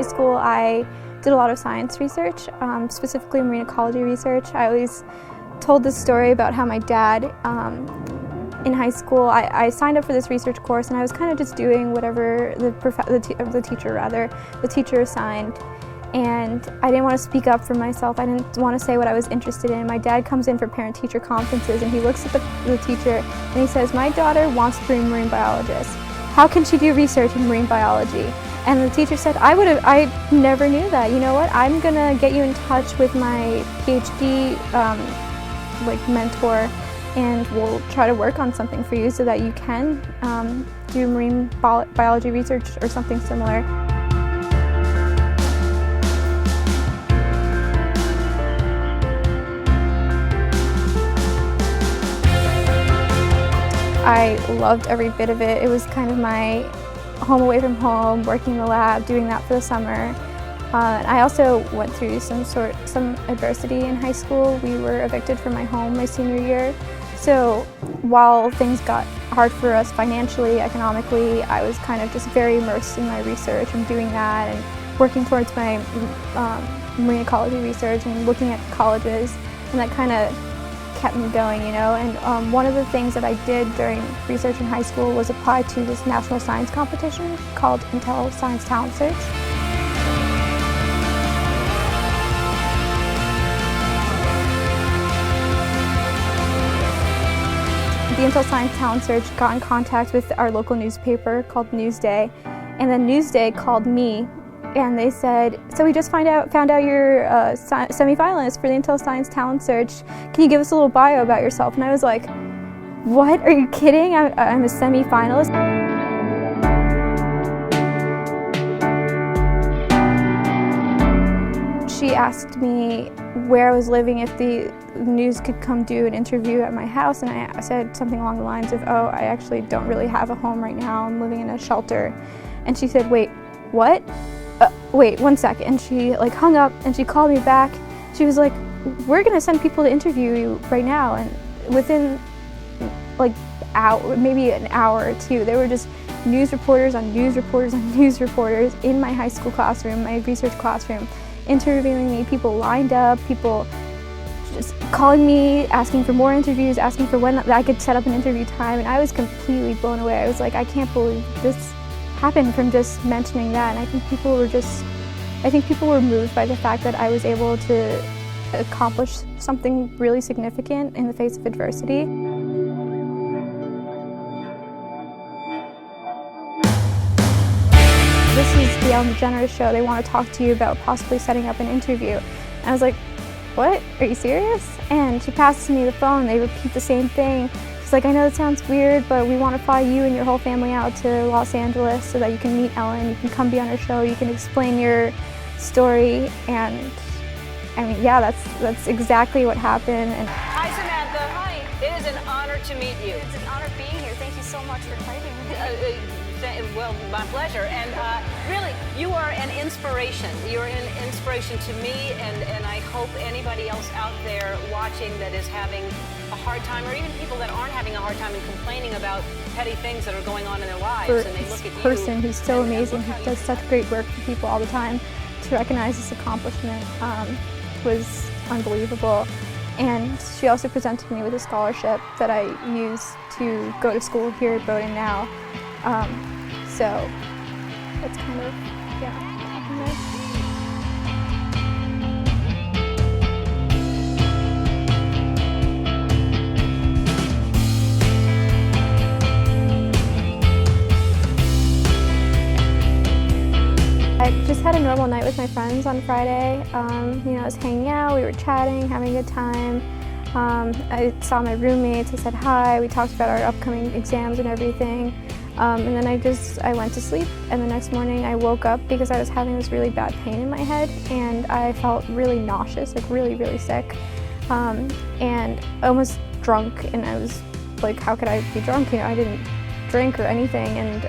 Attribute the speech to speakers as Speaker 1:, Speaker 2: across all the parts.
Speaker 1: high school, I did a lot of science research, specifically marine ecology research. I always told this story about how my dad, in high school, I signed up for this research course, and I was kind of just doing whatever the teacher assigned. And I didn't want to speak up for myself. I didn't want to say what I was interested in. My dad comes in for parent-teacher conferences, and he looks at the teacher and he says, "My daughter wants to be a marine biologist. How can she do research in marine biology?" And the teacher said, I never knew that. You know what? I'm gonna get you in touch with my PhD mentor, and we'll try to work on something for you so that you can do marine biology research or something similar. I loved every bit of it. It was kind of my home away from home, working in the lab, doing that for the summer. I also went through some adversity in high school. We were evicted from my home my senior year. So while things got hard for us financially, economically, I was kind of just very immersed in my research and doing that and working towards my marine ecology research and looking at colleges, and that kind of kept me going, you know. And one of the things that I did during research in high school was apply to this national science competition called Intel Science Talent Search. The Intel Science Talent Search got in contact with our local newspaper called Newsday, and then Newsday called me, and they said, "So we just found out you're a semi-finalist for the Intel Science Talent Search. Can you give us a little bio about yourself?" And I was like, "What? Are you kidding? I'm a semi-finalist?" She asked me where I was living, if the news could come do an interview at my house, and I said something along the lines of, "Oh, I actually don't really have a home right now. I'm living in a shelter." And she said, "Wait, what? Wait 1 second." And she hung up, and she called me back. She was like, "We're gonna send people to interview you right now." And within maybe an hour or two, there were just news reporters on news reporters on news reporters in my high school classroom, my research classroom, interviewing me. People lined up, people just calling me, asking for more interviews, asking for when I could set up an interview time, and I was completely blown away. I was like, I can't believe this happened from just mentioning that. And I think people were moved by the fact that I was able to accomplish something really significant in the face of adversity. "This is the Ellen DeGeneres show. They want to talk to you about possibly setting up an interview." And I was like, "What? Are you serious?" And she passes me the phone. They repeat the same thing. She's like, "I know it sounds weird, but we want to fly you and your whole family out to Los Angeles so that you can meet Ellen. You can come be on her show. You can explain your story." And I mean, yeah, that's exactly what happened. And
Speaker 2: hi, Samantha. Hi. It is an honor to meet you.
Speaker 3: It's an honor being here. Thank you so much for inviting me.
Speaker 2: Well, my pleasure. And really, you are an inspiration. You're an inspiration to me, and I hope anybody else out there watching that is having a hard time, or even people that aren't having a hard time and complaining about petty things that are going on in their lives,
Speaker 1: for
Speaker 2: and they look at you.
Speaker 1: Person who's so amazing, who does such great work for people all the time, to recognize this accomplishment was unbelievable. And she also presented me with a scholarship that I use to go to school here at Bowdoin now. So that's kind of, yeah. I just had a normal night with my friends on Friday. I was hanging out, we were chatting, having a good time. I saw my roommates, I said hi, we talked about our upcoming exams and everything. And then I went to sleep, and the next morning I woke up because I was having this really bad pain in my head, and I felt really nauseous, really, really sick, and almost drunk, and I was like, how could I be drunk? I didn't drink or anything, and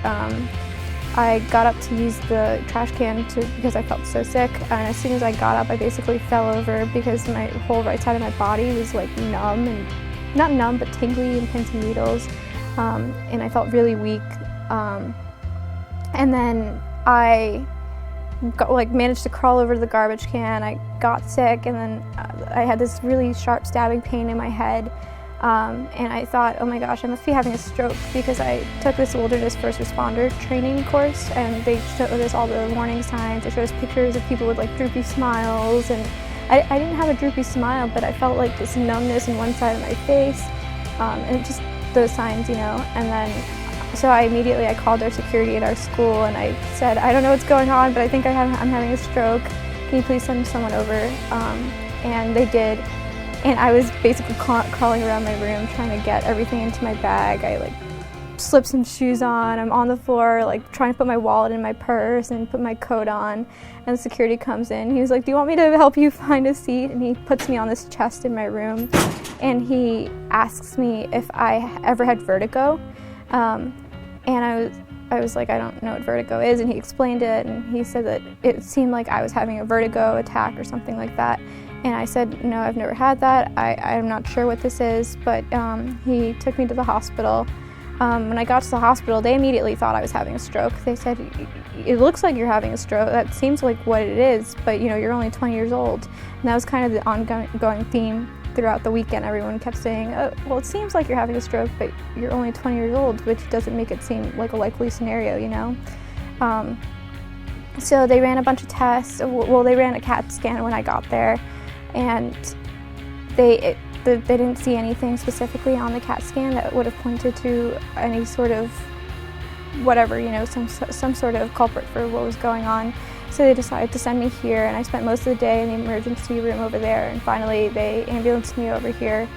Speaker 1: I got up to use the trash can because I felt so sick, and as soon as I got up, I basically fell over because my whole right side of my body was numb, and not numb, but tingly and pins and needles. And I felt really weak. And then I managed to crawl over to the garbage can. I got sick, and then I had this really sharp stabbing pain in my head. And I thought, oh my gosh, I must be having a stroke, because I took this wilderness first responder training course, and they showed us all the warning signs. They showed us pictures of people with like droopy smiles, and I didn't have a droopy smile, but I felt like this numbness in one side of my face, and just those signs, you know. And then, so I called our security at our school, and I said, I don't know what's going on, but I think I'm having a stroke. Can you please send someone over? And they did. And I was basically crawling around my room trying to get everything into my bag. I like slipped some shoes on. I'm on the floor like trying to put my wallet in my purse and put my coat on. And the security comes in. He was like, do you want me to help you find a seat? And he puts me on this chest in my room. And he asks me if I ever had vertigo. And I was like, I don't know what vertigo is. And he explained it, and he said that it seemed like I was having a vertigo attack or something like that. And I said, no, I've never had that. I'm not sure what this is, but he took me to the hospital. When I got to the hospital, they immediately thought I was having a stroke. They said, it looks like you're having a stroke. That seems like what it is, but you know, you're only 20 years old. And that was kind of the ongoing theme throughout the weekend. Everyone kept saying, oh, well, it seems like you're having a stroke, but you're only 20 years old, which doesn't make it seem like a likely scenario, you know? So they ran a bunch of tests. Well, they ran a CAT scan when I got there, and they didn't see anything specifically on the CAT scan that would have pointed to any sort of whatever, you know, some sort of culprit for what was going on. So they decided to send me here, and I spent most of the day in the emergency room over there, and finally they ambulanced me over here.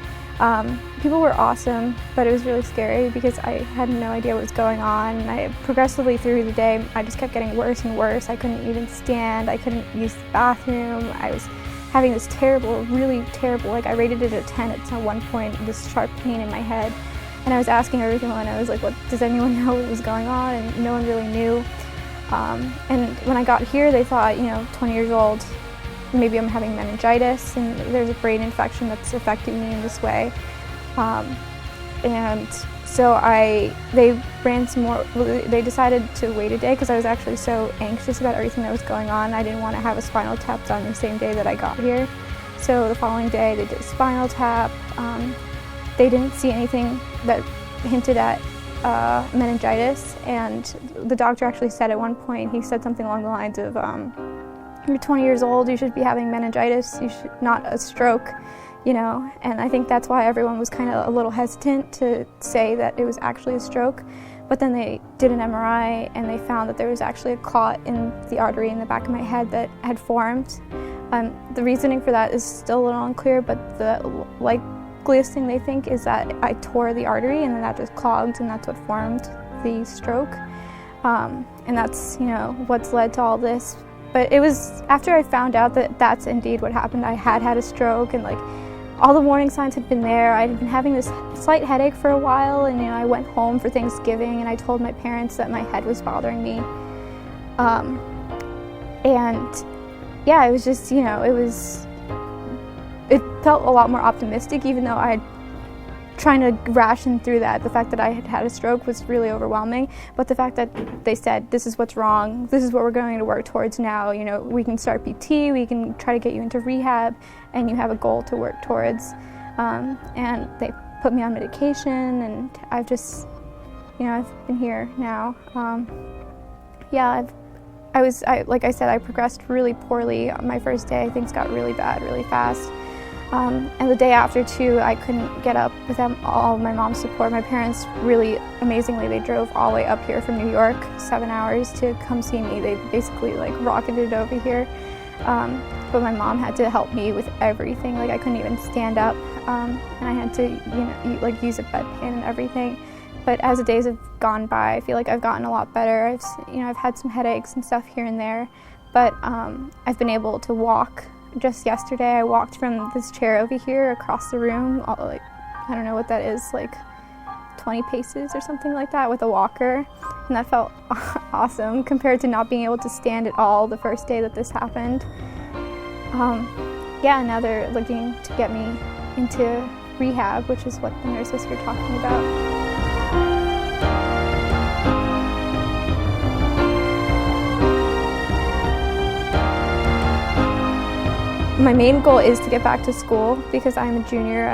Speaker 1: People were awesome, but it was really scary because I had no idea what was going on, and progressively through the day, I just kept getting worse and worse. I couldn't even stand, I couldn't use the bathroom. I was having this terrible, really terrible, like I rated it a 10 at one point, this sharp pain in my head. And I was asking everyone, I was like, what, does anyone know what was going on? And no one really knew. And when I got here, they thought, you know, 20 years old, maybe I'm having meningitis, and there's a brain infection that's affecting me in this way. And so they ran some more, they decided to wait a day because I was actually so anxious about everything that was going on. I didn't want to have a spinal tap done the same day that I got here. So the following day they did a spinal tap. They didn't see anything that hinted at meningitis, and the doctor actually said at one point, he said something along the lines of, you're 20 years old, you should be having meningitis, you should not a stroke, you know. And I think that's why everyone was kind of a little hesitant to say that it was actually a stroke. But then they did an MRI, and they found that there was actually a clot in the artery in the back of my head that had formed. The reasoning for that is still a little unclear, but the likeliest thing they think is that I tore the artery, and then that just clogged, and that's what formed the stroke. And that's, you know, what's led to all this. But it was after I found out that that's indeed what happened. I had a stroke, and like all the warning signs had been there. I had been having this slight headache for a while, and you know, I went home for Thanksgiving, and I told my parents that my head was bothering me. And yeah, it was just, you know, it felt a lot more optimistic, even though I had trying to ration through that. The fact that I had a stroke was really overwhelming, but the fact that they said, this is what's wrong, this is what we're going to work towards now, you know, we can start PT, we can try to get you into rehab, and you have a goal to work towards. And they put me on medication, and I've just, you know, I've been here now. Yeah, like I said, I progressed really poorly. My first day, things got really bad really fast. And the day after, too, I couldn't get up without all my mom's support. My parents really, amazingly, they drove all the way up here from New York, 7 hours to come see me. They basically, like, rocketed over here. But my mom had to help me with everything. Like, I couldn't even stand up, and I had to, you know, use a bedpan and everything. But as the days have gone by, I feel like I've gotten a lot better. I've had some headaches and stuff here and there, but I've been able to walk. Just yesterday, I walked from this chair over here across the room, like, I don't know what that is, like 20 paces or something like that with a walker, and that felt awesome compared to not being able to stand at all the first day that this happened. Yeah, now they're looking to get me into rehab, which is what the nurse was here talking about. My main goal is to get back to school because I'm a junior.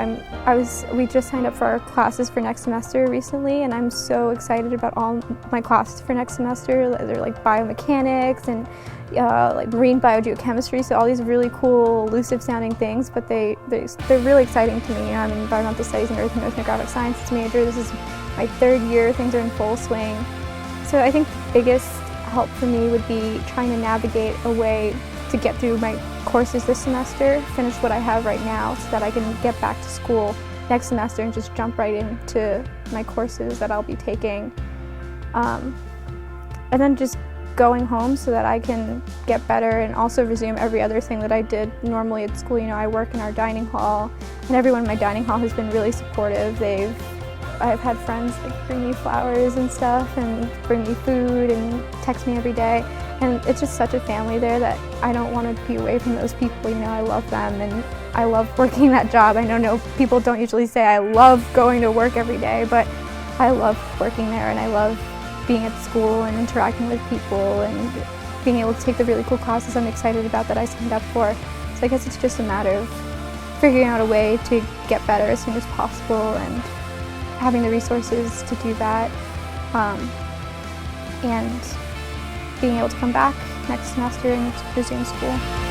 Speaker 1: We just signed up for our classes for next semester recently, and I'm so excited about all my classes for next semester. They're like biomechanics and like marine biogeochemistry, so all these really cool, elusive sounding things, but they're really exciting to me. I'm an environmental studies and earth and oceanographic sciences major. This is my 3rd year, things are in full swing. So I think the biggest help for me would be trying to navigate a way to get through my courses this semester, finish what I have right now so that I can get back to school next semester and just jump right into my courses that I'll be taking. And then just going home so that I can get better and also resume every other thing that I did normally at school. You know, I work in our dining hall, and everyone in my dining hall has been really supportive. I've had friends like bring me flowers and stuff and bring me food and text me every day. And it's just such a family there that I don't want to be away from those people. You know, I love them and I love working that job. I know people don't usually say I love going to work every day, but I love working there and I love being at school and interacting with people and being able to take the really cool classes I'm excited about that I signed up for. So I guess it's just a matter of figuring out a way to get better as soon as possible and having the resources to do that, and being able to come back next semester and resume school.